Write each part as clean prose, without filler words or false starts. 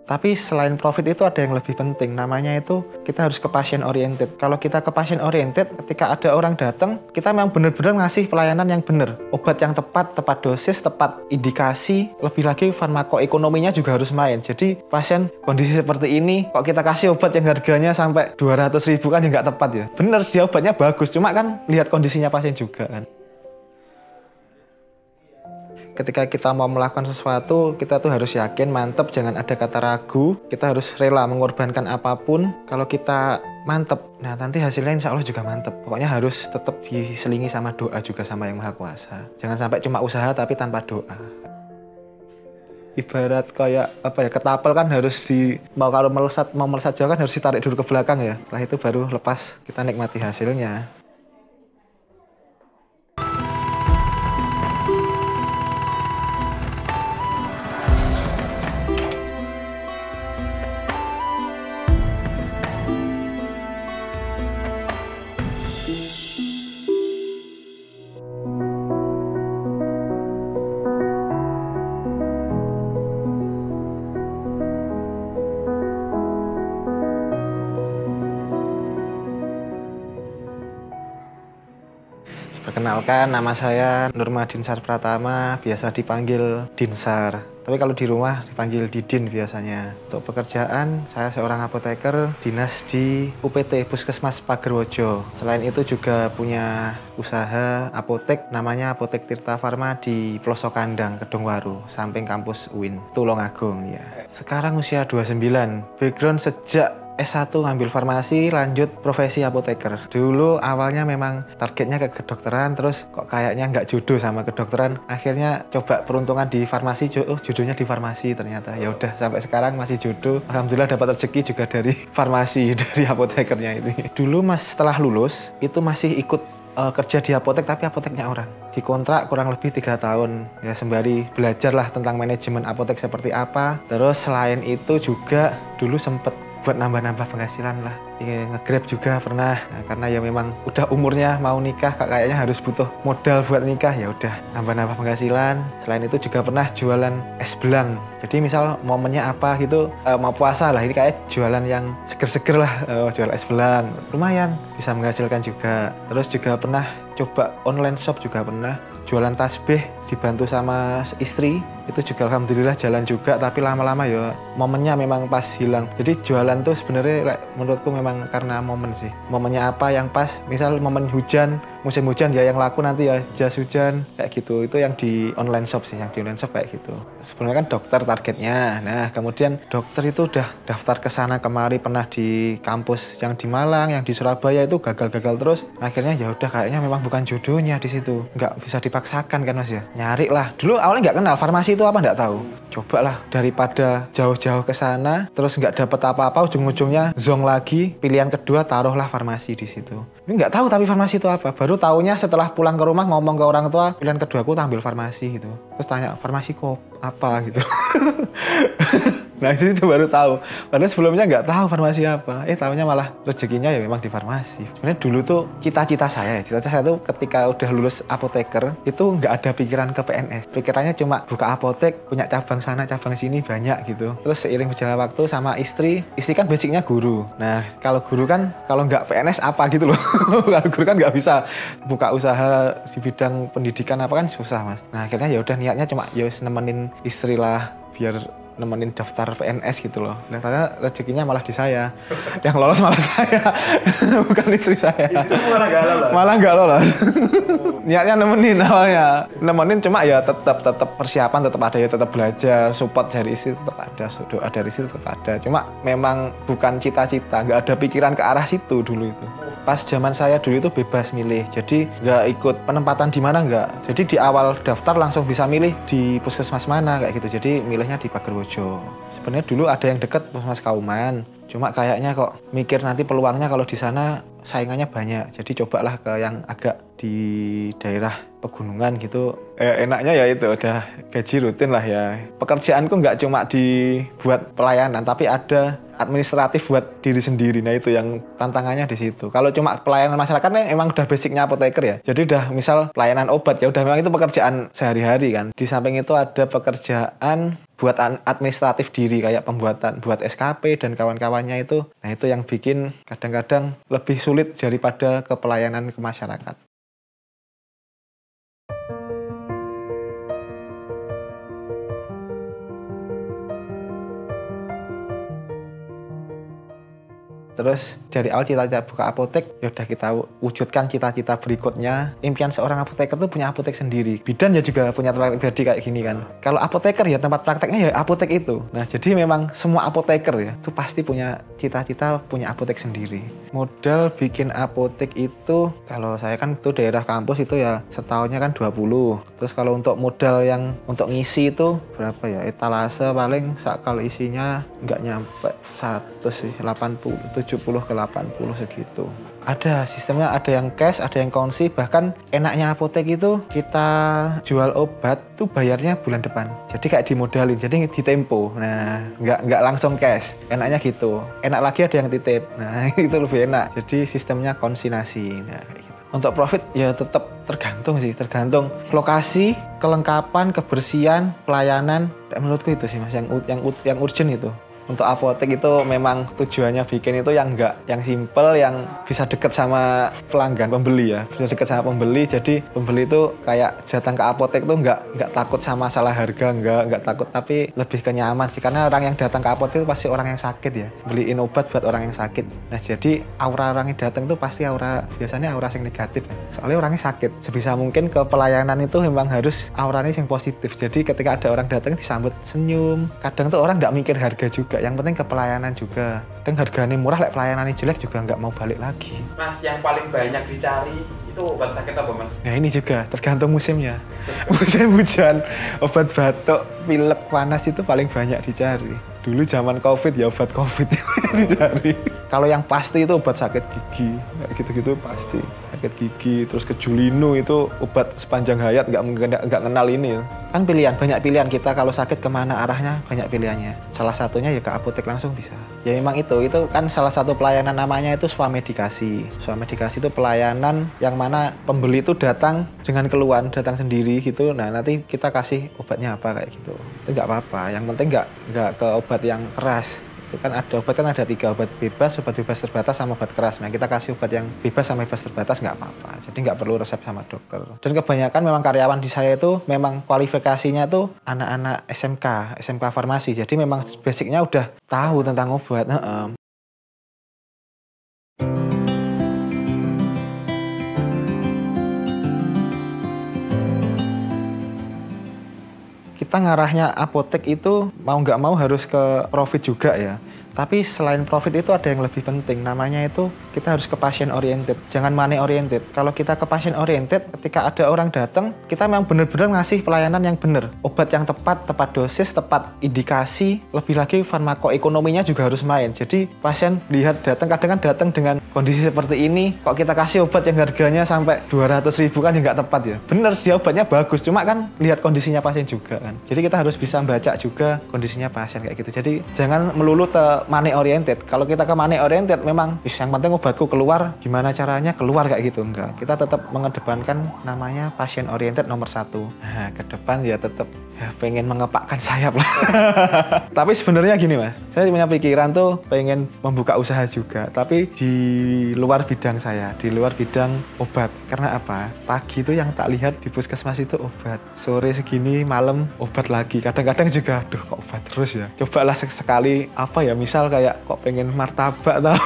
Tapi selain profit itu ada yang lebih penting, namanya itu kita harus ke pasien oriented. Kalau kita ke pasien oriented, ketika ada orang datang, kita memang benar-benar ngasih pelayanan yang benar. Obat yang tepat, tepat dosis, tepat indikasi, lebih lagi farmakoekonominya juga harus main. Jadi pasien kondisi seperti ini, kok kita kasih obat yang harganya sampai 200.000 kan ya nggak tepat ya. Bener, dia obatnya bagus, cuma kan lihat kondisinya pasien juga kan. Ketika kita mau melakukan sesuatu, kita tuh harus yakin, mantep, jangan ada kata ragu. Kita harus rela mengorbankan apapun. Kalau kita mantep, nah nanti hasilnya insya Allah juga mantep. Pokoknya harus tetap diselingi sama doa juga sama Yang Maha Kuasa. Jangan sampai cuma usaha tapi tanpa doa. Ibarat kayak apa ya, ketapel kan harus kalau mau melesat jauh kan harus ditarik dulu ke belakang ya. Setelah itu baru lepas, kita nikmati hasilnya. Perkenalkan, nama saya Nurma Dinsar Pratama, biasa dipanggil Dinsar. Tapi kalau di rumah dipanggil Didin biasanya. Untuk pekerjaan, saya seorang apoteker, dinas di UPT, Puskesmas Pagerwojo. Selain itu juga punya usaha apotek, namanya Apotek Tirta Farma di Pelosok Kandang, Kedungwaru, samping kampus UIN, Tulungagung ya. Sekarang usia 29, background sejak S1 ngambil farmasi, lanjut profesi apoteker. Dulu awalnya memang targetnya ke kedokteran, terus kok kayaknya nggak jodoh sama kedokteran. Akhirnya coba peruntungan di farmasi, jodohnya di farmasi ternyata. Ya udah sampai sekarang masih jodoh. Alhamdulillah dapat rezeki juga dari farmasi, dari apotekernya ini. Dulu setelah lulus itu masih ikut kerja di apotek, tapi apoteknya orang. Dikontrak kurang lebih 3 tahun. Ya sembari belajar lah tentang manajemen apotek seperti apa. Terus selain itu juga dulu sempet buat nambah-nambah penghasilan lah. Nge-grab juga pernah. Nah, karena ya memang udah umurnya mau nikah, kayaknya harus butuh modal buat nikah, ya udah nambah-nambah penghasilan. Selain itu juga pernah jualan es belang. Jadi misal momennya apa gitu, mau puasa lah, ini kayak jualan yang seger-seger lah, jual es belang. Lumayan bisa menghasilkan juga. Terus juga pernah coba online shop juga pernah. Jualan tasbih dibantu sama istri, itu juga alhamdulillah jalan juga, tapi lama-lama ya momennya memang pas hilang. Jadi jualan tuh sebenarnya menurutku memang karena momen sih. Momennya apa yang pas, misal momen hujan, musim hujan ya yang laku nanti ya jas hujan kayak gitu. Itu yang di online shop sih, yang di online shop kayak gitu. Sebenarnya kan dokter targetnya. Nah, kemudian dokter itu udah daftar ke sana kemari, pernah di kampus yang di Malang, yang di Surabaya itu gagal-gagal terus. Akhirnya ya udah kayaknya memang bukan jodohnya di situ. Nggak bisa dipaksakan kan Mas ya. Nyari lah. Dulu awalnya nggak kenal farmasi itu apa, nggak tahu. Cobalah daripada jauh-jauh ke sana terus nggak dapet apa-apa, ujung-ujungnya zong lagi. Pilihan kedua taruhlah farmasi di situ. Ini nggak tahu tapi farmasi itu apa. Baru taunya setelah pulang ke rumah ngomong ke orang tua, pilihan kedua aku ambil farmasi gitu. Terus tanya, farmasi kok apa gitu. Nah di situ baru tahu. Padahal sebelumnya nggak tahu farmasi apa. Tahunya malah rezekinya ya memang di farmasi. Sebenarnya dulu tuh cita-cita saya tuh ketika udah lulus apoteker itu nggak ada pikiran ke PNS. Pikirannya cuma buka apotek, punya cabang sana, cabang sini banyak gitu. Terus seiring berjalan waktu sama istri kan basicnya guru. Nah kalau guru kan kalau nggak PNS apa gitu loh. Kalau guru kan nggak bisa buka usaha di bidang pendidikan apa kan susah Mas. Nah akhirnya ya udah niatnya cuma ya nemenin istri lah biar nemenin daftar PNS gitu loh. Nah, ternyata rezekinya malah di saya. Yang lolos malah saya, bukan istri saya. Istri malah nggak lolos. Malah nggak lolos. Niatnya nemenin awalnya. Nemenin cuma ya tetap persiapan tetap ada ya, tetap belajar, support dari istri tetap ada, doa dari istri tetap ada. Cuma memang bukan cita-cita, nggak ada pikiran ke arah situ dulu itu. Pas zaman saya dulu itu bebas milih, jadi nggak ikut penempatan di mana nggak. Jadi di awal daftar langsung bisa milih di puskesmas mana kayak gitu. Jadi milihnya di Pagerwojo. Sebenarnya dulu ada yang dekat puskesmas Kauman, cuma kayaknya kok mikir nanti peluangnya kalau di sana saingannya banyak. Jadi cobalah ke yang agak di daerah pegunungan gitu. Enaknya ya itu udah gaji rutin lah ya. Pekerjaanku nggak cuma dibuat pelayanan, tapi ada administratif buat diri sendiri. Nah itu yang tantangannya di situ. Kalau cuma pelayanan masyarakat kan emang udah basicnya apoteker ya. Jadi udah misal pelayanan obat ya udah memang itu pekerjaan sehari-hari kan. Di samping itu ada pekerjaan buat administratif diri kayak buat SKP dan kawan-kawannya itu. Nah, itu yang bikin kadang-kadang lebih sulit daripada ke pelayanan ke masyarakat. Terus dari awal cita-cita buka apotek, ya udah kita wujudkan cita-cita berikutnya. Impian seorang apoteker tuh punya apotek sendiri. Bidan ya juga punya tempat pribadi kayak gini kan. Kalau apoteker ya tempat prakteknya ya apotek itu. Nah, jadi memang semua apoteker ya itu pasti punya cita-cita punya apotek sendiri. Modal bikin apotek itu, kalau saya kan itu daerah kampus itu ya setahunnya kan 20. Terus kalau untuk modal yang untuk ngisi itu berapa ya? Etalase paling kalau isinya nggak nyampe 100 sih, 70 ke 80 segitu. Ada sistemnya, ada yang cash, ada yang konsi. Bahkan enaknya apotek itu kita jual obat tuh bayarnya bulan depan. Jadi kayak dimodalin, jadi ditempo. Nah, nggak langsung cash. Enaknya gitu. Enak lagi ada yang titip. Nah, itu lebih enak. Jadi sistemnya konsinasi. Nah, kayak gitu. Untuk profit ya tetap tergantung tergantung lokasi, kelengkapan, kebersihan, pelayanan. Menurutku itu sih Mas yang urgent itu. Untuk apotek itu memang tujuannya bikin itu yang simple, yang bisa deket sama pelanggan, pembeli ya. Bisa deket sama pembeli, jadi pembeli itu kayak datang ke apotek tuh nggak takut sama salah harga, nggak takut, tapi lebih ke nyaman sih. Karena orang yang datang ke apotek itu pasti orang yang sakit ya. Beliin obat buat orang yang sakit. Nah, jadi aura orang yang datang itu pasti biasanya aura yang negatif ya. Soalnya orangnya sakit. Sebisa mungkin ke pelayanan itu memang harus auranya yang positif. Jadi ketika ada orang datang disambut senyum. Kadang tuh orang nggak mikir harga juga. Yang penting ke pelayanan juga. Dan harganya murah, pelayanannya jelek juga nggak mau balik lagi. Mas, yang paling banyak dicari itu obat sakit apa Mas? Nah, ini juga tergantung musimnya. Musim hujan, obat batuk, pilek, panas itu paling banyak dicari. Dulu zaman COVID ya obat COVID dicari. Kalau yang pasti itu obat sakit gigi, kayak gitu-gitu pasti. Sakit gigi, terus kejulino itu obat sepanjang hayat, nggak kenal ini. Kan banyak pilihan kita kalau sakit kemana arahnya, banyak pilihannya. Salah satunya ya ke apotek langsung bisa. Ya memang itu kan salah satu pelayanan namanya itu swamedikasi. Swamedikasi itu pelayanan yang mana pembeli itu datang dengan keluhan, datang sendiri gitu. Nah, nanti kita kasih obatnya apa kayak gitu. Itu nggak apa-apa, yang penting nggak ke obat yang keras. Itu kan ada 3 obat bebas terbatas sama obat keras. Nah, kita kasih obat yang bebas sama bebas terbatas nggak apa-apa. Jadi nggak perlu resep sama dokter. Dan kebanyakan memang karyawan di saya itu memang kualifikasinya tuh anak-anak SMK farmasi. Jadi memang basicnya udah tahu tentang obat. Kita ngarahnya apotek itu mau nggak mau harus ke profit juga ya. Tapi selain profit itu ada yang lebih penting, namanya itu kita harus ke pasien oriented, jangan money oriented. Kalau kita ke pasien oriented, ketika ada orang datang, kita memang benar-benar ngasih pelayanan yang benar. Obat yang tepat dosis, tepat indikasi, lebih lagi farmakoekonominya juga harus main. Jadi pasien lihat kadang kan datang dengan kondisi seperti ini, kok kita kasih obat yang harganya sampai 200.000 kan ya nggak tepat ya. Bener, dia obatnya bagus, cuma kan lihat kondisinya pasien juga kan. Jadi kita harus bisa baca juga kondisinya pasien kayak gitu. Jadi jangan melulu money oriented. Kalau kita ke money oriented memang yang penting obatku keluar, gimana caranya keluar kayak gitu. Enggak, kita tetap mengedepankan namanya pasien oriented nomor 1. Nah, ke depan ya tetap pengen mengepakkan sayap lah. Tapi sebenarnya gini Mas, saya punya pikiran tuh pengen membuka usaha juga, tapi di luar bidang saya, di luar bidang obat. Karena apa? Pagi itu yang tak lihat di puskesmas itu obat, sore segini, malam obat lagi. Kadang-kadang juga, aduh kok obat terus ya. Cobalah sekali apa ya, misal kayak kok pengen martabak atau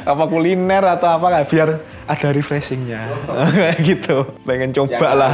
apa kuliner atau apa kayak biar ada refreshingnya kayak gitu. Pengen coba lah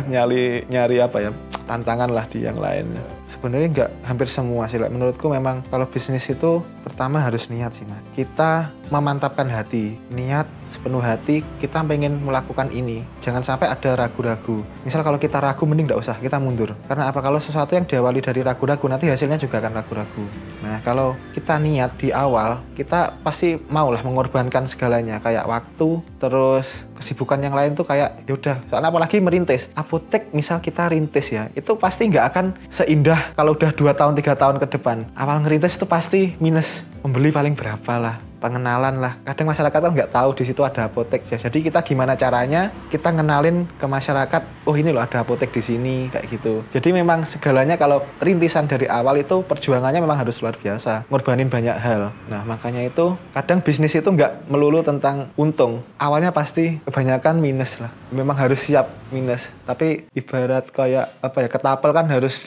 nyari apa ya, tantangan lah di yang lainnya. Sebenarnya nggak hampir semua sih. Menurutku memang kalau bisnis itu pertama harus niat sih Mas. Kita memantapkan hati, niat sepenuh hati kita pengen melakukan ini. Jangan sampai ada ragu-ragu. Misal kalau kita ragu mending nggak usah, kita mundur. Karena apa? Kalau sesuatu yang diawali dari ragu-ragu nanti hasilnya juga akan ragu-ragu. Nah, kalau kita niat di awal, kita pasti maulah mengorbankan segalanya, kayak waktu, terus kesibukan yang lain tuh kayak yaudah. Soalnya apalagi merintis. Apotek misal kita rintis ya, itu pasti nggak akan seindah kalau udah 2 tahun 3 tahun ke depan. Awal ngerintis itu pasti minus. Pembeli paling berapa lah? pengenalan lah. Kadang masyarakat kan nggak tahu di situ ada apotek ya. Jadi kita gimana caranya kita ngenalin ke masyarakat, oh ini loh ada apotek di sini kayak gitu. Jadi memang segalanya kalau rintisan dari awal itu perjuangannya memang harus luar biasa, ngorbanin banyak hal. Nah makanya itu kadang bisnis itu nggak melulu tentang untung. Awalnya pasti kebanyakan minus lah. Memang harus siap minus. Tapi ibarat kayak apa ya, ketapel kan harus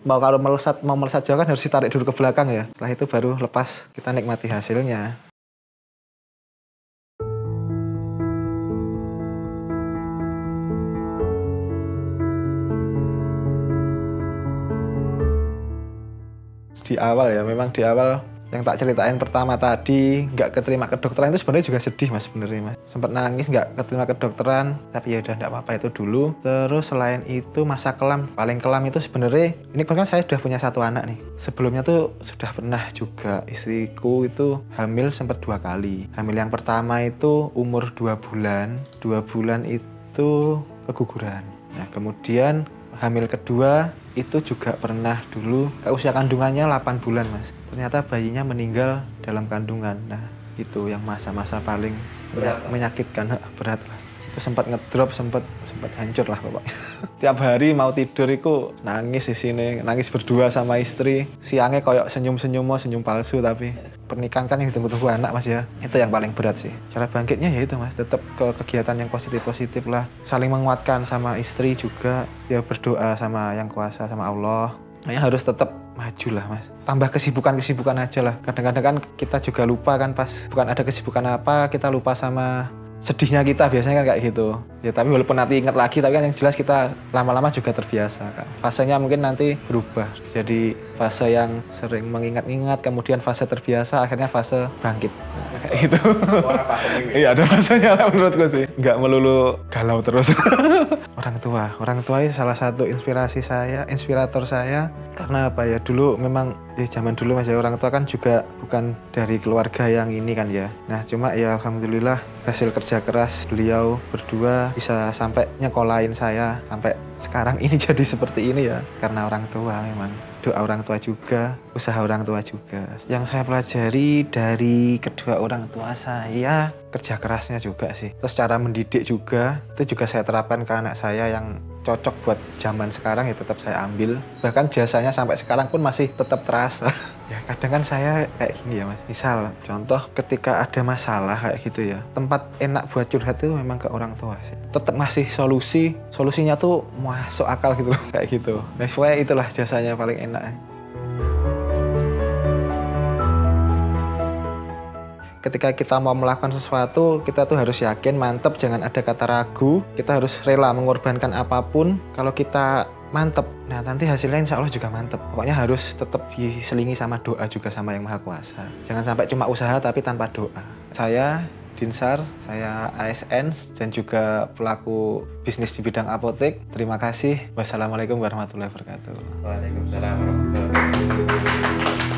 kalau melesat jauh kan harus ditarik dulu ke belakang ya. Setelah itu baru lepas, kita nikmati hasilnya. Di awal ya, memang di awal yang tak ceritain pertama tadi nggak keterima kedokteran itu sebenarnya juga sedih mas, sebenarnya mas. Sempat nangis nggak keterima kedokteran, tapi ya udah nggak apa-apa itu dulu. Terus selain itu masa kelam, paling kelam itu sebenarnya ini kan saya sudah punya 1 anak nih. Sebelumnya tuh sudah pernah juga istriku itu hamil sempat 2 kali. Hamil yang pertama itu umur 2 bulan, 2 bulan itu keguguran. Nah kemudian hamil kedua itu juga pernah dulu, usia kandungannya 8 bulan mas. Ternyata bayinya meninggal dalam kandungan. Nah itu yang masa-masa paling menyakitkan, berat lah. Itu sempat ngedrop, sempat hancur lah pokoknya. Tiap hari mau tidur itu nangis di sini, nangis berdua sama istri. Siangnya kayak senyum palsu, tapi pernikahan kan yang ditunggu-tunggu anak mas ya. Itu yang paling berat sih. Cara bangkitnya ya itu mas, tetap ke kegiatan yang positif lah. Saling menguatkan sama istri juga, ya berdoa sama yang kuasa, sama Allah. Ya harus tetap maju lah mas. Tambah kesibukan aja lah. Kadang-kadang kan kita juga lupa kan, pas bukan ada kesibukan apa, kita lupa sama sedihnya kita, biasanya kan kayak gitu. Ya tapi walaupun nanti ingat lagi, tapi kan yang jelas kita lama-lama juga terbiasa kan. Fasenya mungkin nanti berubah. Jadi fase yang sering mengingat-ingat, kemudian fase terbiasa, akhirnya fase bangkit. Nah, kayak gitu. Iya ada fasenya lah menurutku sih. Nggak melulu galau terus. Orang tua ini salah satu inspirator saya. Karena apa ya, dulu memang zaman dulu mas ya, orang tua kan juga bukan dari keluarga yang ini kan ya. Nah cuma ya alhamdulillah hasil kerja keras beliau berdua bisa sampai nyekolahin saya sampai sekarang ini jadi seperti ini ya, karena orang tua memang. Doa orang tua juga, usaha orang tua juga. Yang saya pelajari dari kedua orang tua saya, kerja kerasnya juga sih. Terus cara mendidik juga, itu juga saya terapkan ke anak saya yang cocok buat zaman sekarang ya tetap saya ambil. Bahkan jasanya sampai sekarang pun masih tetap terasa. Ya kadang kan saya kayak gini ya mas. Misal contoh ketika ada masalah kayak gitu ya, tempat enak buat curhat itu memang ke orang tua sih. Tetap ngasih solusinya tuh masuk akal gitu loh, kayak gitu. Nah sesuai itulah jasanya paling enak. Ketika kita mau melakukan sesuatu, kita tuh harus yakin, mantep, jangan ada kata ragu. Kita harus rela mengorbankan apapun. Kalau kita mantep, nah nanti hasilnya insya Allah juga mantep. Pokoknya harus tetap diselingi sama doa juga sama Yang Maha Kuasa. Jangan sampai cuma usaha tapi tanpa doa. Saya Dinsar, saya ASN dan juga pelaku bisnis di bidang apotek. Terima kasih. Wassalamualaikum warahmatullahi wabarakatuh. Waalaikumsalam warahmatullahi wabarakatuh.